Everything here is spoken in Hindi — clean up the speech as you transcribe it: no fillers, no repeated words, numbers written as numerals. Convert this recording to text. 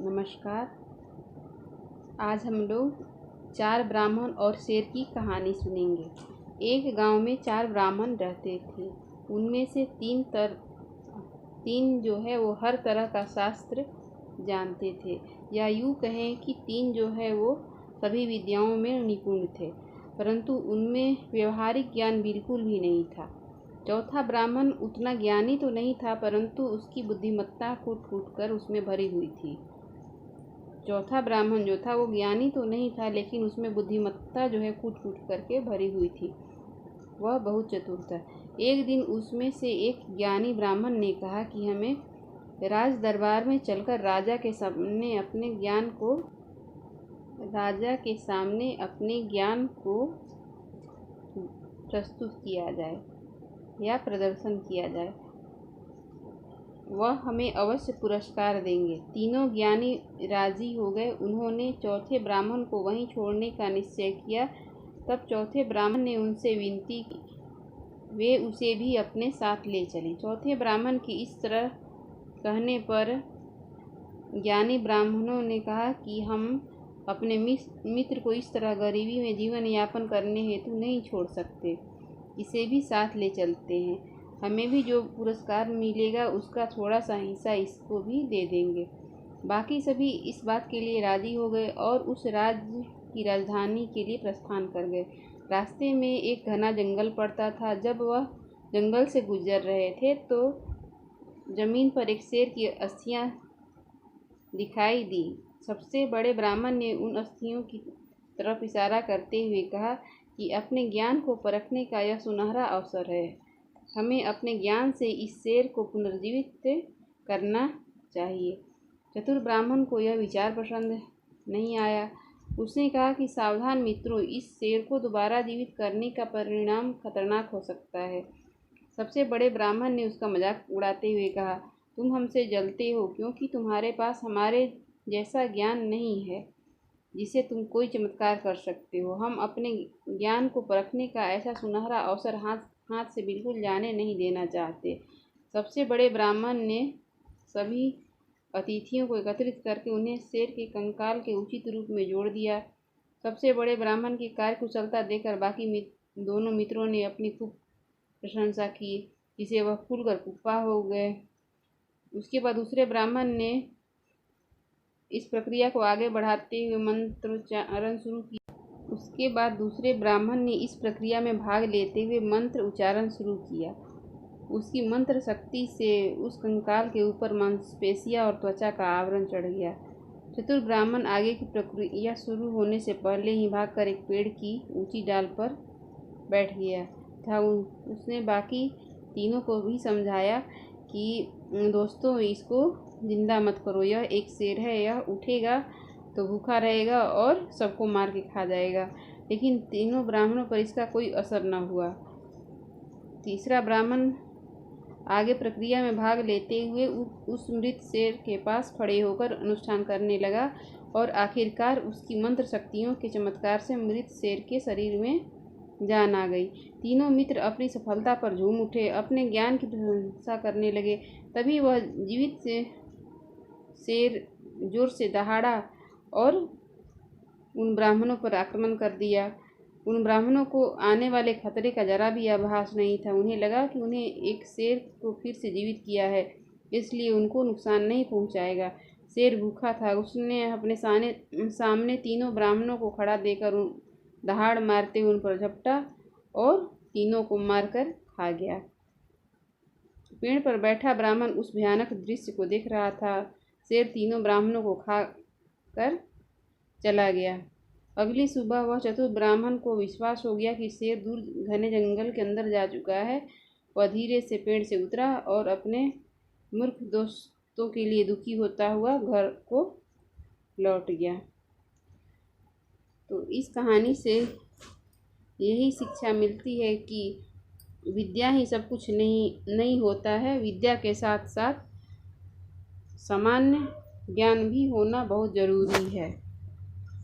नमस्कार। आज हम लोग 4 ब्राह्मण और शेर की कहानी सुनेंगे। एक गांव में 4 ब्राह्मण रहते थे। उनमें से तीन जो है वो हर तरह का शास्त्र जानते थे, या यूँ कहें कि 3 जो है वो सभी विद्याओं में निपुण थे, परंतु उनमें व्यवहारिक ज्ञान बिल्कुल भी नहीं था। चौथा ब्राह्मण उतना ज्ञानी तो नहीं था, परंतु उसकी बुद्धिमत्ता फूट फूट कर उसमें भरी हुई थी। चौथा ब्राह्मण जो था वो ज्ञानी तो नहीं था, लेकिन उसमें बुद्धिमत्ता जो है फूट फूट करके भरी हुई थी। वह बहुत चतुर था। एक दिन उसमें से एक ज्ञानी ब्राह्मण ने कहा कि हमें राज दरबार में चलकर राजा के सामने अपने ज्ञान को प्रस्तुत किया जाए या प्रदर्शन किया जाए। वह हमें अवश्य पुरस्कार देंगे। तीनों ज्ञानी राजी हो गए। उन्होंने चौथे ब्राह्मण को वहीं छोड़ने का निश्चय किया। तब चौथे ब्राह्मण ने उनसे विनती की, वे उसे भी अपने साथ ले चले। चौथे ब्राह्मण की इस तरह कहने पर ज्ञानी ब्राह्मणों ने कहा कि हम अपने मित्र को इस तरह गरीबी में जीवन यापन करने हेतु नहीं छोड़ सकते, इसे भी साथ ले चलते हैं। हमें भी जो पुरस्कार मिलेगा उसका थोड़ा सा हिस्सा इसको भी दे देंगे। बाकी सभी इस बात के लिए राजी हो गए और उस राज्य की राजधानी के लिए प्रस्थान कर गए। रास्ते में एक घना जंगल पड़ता था। जब वह जंगल से गुजर रहे थे तो जमीन पर एक शेर की अस्थियां दिखाई दी। सबसे बड़े ब्राह्मण ने उन अस्थियों की तरफ इशारा करते हुए कहा कि अपने ज्ञान को परखने का यह सुनहरा अवसर है। हमें अपने ज्ञान से इस शेर को पुनर्जीवित करना चाहिए। चतुर ब्राह्मण को यह विचार पसंद नहीं आया। उसने कहा कि सावधान मित्रों, इस शेर को दोबारा जीवित करने का परिणाम खतरनाक हो सकता है। सबसे बड़े ब्राह्मण ने उसका मजाक उड़ाते हुए कहा, तुम हमसे जलते हो क्योंकि तुम्हारे पास हमारे जैसा ज्ञान नहीं है जिसे तुम कोई चमत्कार कर सकते हो। हम अपने ज्ञान को परखने का ऐसा सुनहरा अवसर हाथ से बिल्कुल जाने नहीं देना चाहते। सबसे बड़े ब्राह्मण ने सभी अतिथियों को एकत्रित करके उन्हें शेर के कंकाल के उचित रूप में जोड़ दिया। सबसे बड़े ब्राह्मण की कार्यकुशलता देखकर बाकी दोनों मित्रों ने अपनी खूब प्रशंसा की, जिसे वह फूलकर कुप्पा हो गए। उसके बाद दूसरे ब्राह्मण ने इस प्रक्रिया को आगे बढ़ाते हुए मंत्रोच्चारण शुरू किया। उसके बाद दूसरे ब्राह्मण ने इस प्रक्रिया में भाग लेते हुए मंत्र उच्चारण शुरू किया। उसकी मंत्र शक्ति से उस कंकाल के ऊपर मांसपेशियां और त्वचा का आवरण चढ़ गया। चतुर ब्राह्मण आगे की प्रक्रिया शुरू होने से पहले ही भागकर एक पेड़ की ऊंची डाल पर बैठ गया था। उसने बाकी तीनों को भी समझाया कि दोस्तों, इसको जिंदा मत करो, यह एक शेर है, यह उठेगा तो भूखा रहेगा और सबको मार के खा जाएगा। लेकिन तीनों ब्राह्मणों पर इसका कोई असर न हुआ। तीसरा ब्राह्मण आगे प्रक्रिया में भाग लेते हुए उस मृत शेर के पास खड़े होकर अनुष्ठान करने लगा और आखिरकार उसकी मंत्र शक्तियों के चमत्कार से मृत शेर के शरीर में जान आ गई। तीनों मित्र अपनी सफलता पर झूम उठे, अपने ज्ञान की प्रशंसा करने लगे। तभी वह जीवित शेर जोर से दहाड़ा और उन ब्राह्मणों पर आक्रमण कर दिया। उन ब्राह्मणों को आने वाले खतरे का जरा भी आभास नहीं था। उन्हें लगा कि उन्हें एक शेर को फिर से जीवित किया है, इसलिए उनको नुकसान नहीं पहुंचाएगा। शेर भूखा था। उसने अपने सामने तीनों ब्राह्मणों को खड़ा देकर दहाड़ मारते हुए उन पर झपटा और तीनों को मारकर खा गया। पेड़ पर बैठा ब्राह्मण उस भयानक दृश्य को देख रहा था। शेर तीनों ब्राह्मणों को खा कर चला गया। अगली सुबह वह चतुर ब्राह्मण को विश्वास हो गया कि शेर दूर घने जंगल के अंदर जा चुका है। वह धीरे से पेड़ से उतरा और अपने मूर्ख दोस्तों के लिए दुखी होता हुआ घर को लौट गया। तो इस कहानी से यही शिक्षा मिलती है कि विद्या ही सब कुछ नहीं होता है। विद्या के साथ साथ सामान्य ज्ञान भी होना बहुत ज़रूरी है।